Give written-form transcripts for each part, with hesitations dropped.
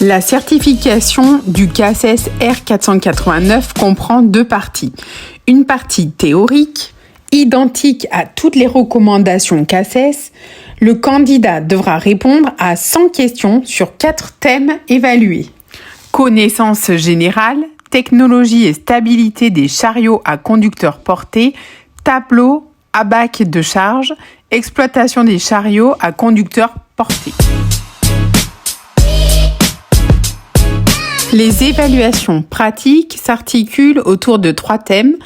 La certification du CACES R489 comprend 2 parties. Une partie théorique, identique à toutes les recommandations CACES. Le candidat devra répondre à 100 questions sur 4 thèmes évalués. Connaissances générales, technologie et stabilité des chariots à conducteurs portés, tableau à bac de charge, exploitation des chariots à conducteurs portés. Les évaluations pratiques s'articulent autour de 3 thèmes,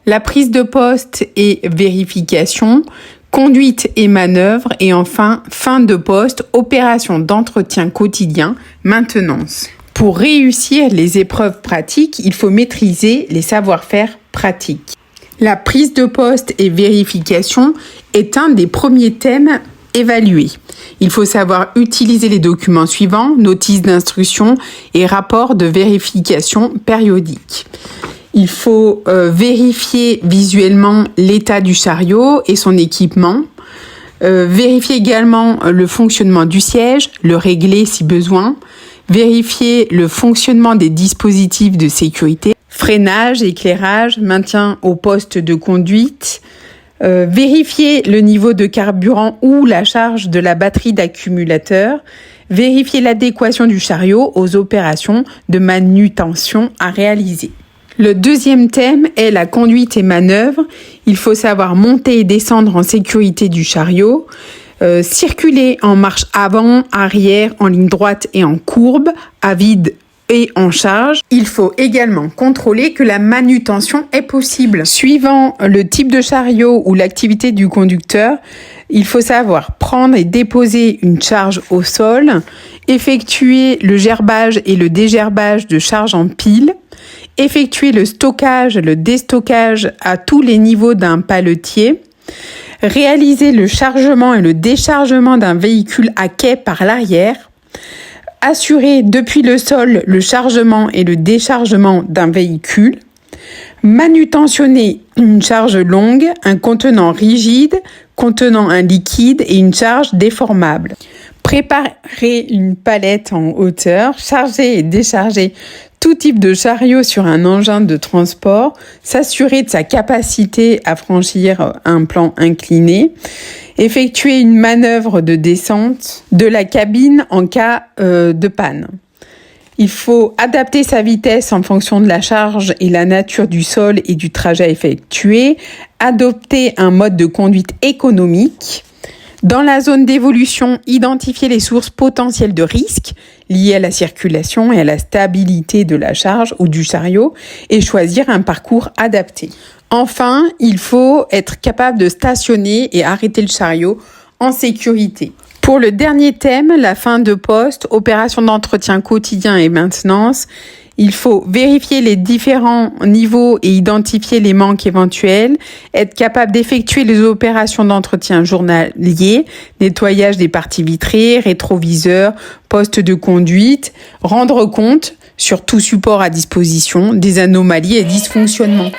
la prise de poste et vérification, conduite et manœuvre, et enfin, fin de poste, opération d'entretien quotidien, maintenance. Pour réussir les épreuves pratiques, il faut maîtriser les savoir-faire pratiques. La prise de poste et vérification est un des premiers thèmes évalués. Il faut savoir utiliser les documents suivants, notices d'instruction et rapports de vérification périodiques. Il faut vérifier visuellement l'état du chariot et son équipement. Vérifier également le fonctionnement du siège, le régler si besoin. Vérifier le fonctionnement des dispositifs de sécurité. Freinage, éclairage, maintien au poste de conduite. Vérifier le niveau de carburant ou la charge de la batterie d'accumulateur. Vérifier l'adéquation du chariot aux opérations de manutention à réaliser. Le deuxième thème est la conduite et manœuvre. Il faut savoir monter et descendre en sécurité du chariot, circuler en marche avant, arrière, en ligne droite et en courbe, à vide et en charge. Il faut également contrôler que la manutention est possible. Suivant le type de chariot ou l'activité du conducteur, il faut savoir prendre et déposer une charge au sol, effectuer le gerbage et le dégerbage de charge en pile, effectuer le stockage, le déstockage à tous les niveaux d'un paletier, réaliser le chargement et le déchargement d'un véhicule à quai par l'arrière, assurer depuis le sol le chargement et le déchargement d'un véhicule, manutentionner une charge longue, un contenant rigide, contenant un liquide et une charge déformable. Préparer une palette en hauteur, charger et décharger tout type de chariot sur un engin de transport, s'assurer de sa capacité à franchir un plan incliné, effectuer une manœuvre de descente de la cabine en cas de panne. Il faut adapter sa vitesse en fonction de la charge et la nature du sol et du trajet effectué, adopter un mode de conduite économique. Dans la zone d'évolution, identifier les sources potentielles de risques liées à la circulation et à la stabilité de la charge ou du chariot et choisir un parcours adapté. Enfin, il faut être capable de stationner et arrêter le chariot en sécurité. Pour le dernier thème, la fin de poste, opération d'entretien quotidien et maintenance, il faut vérifier les différents niveaux et identifier les manques éventuels, être capable d'effectuer les opérations d'entretien journalier, nettoyage des parties vitrées, rétroviseurs, poste de conduite, rendre compte sur tout support à disposition des anomalies et dysfonctionnements.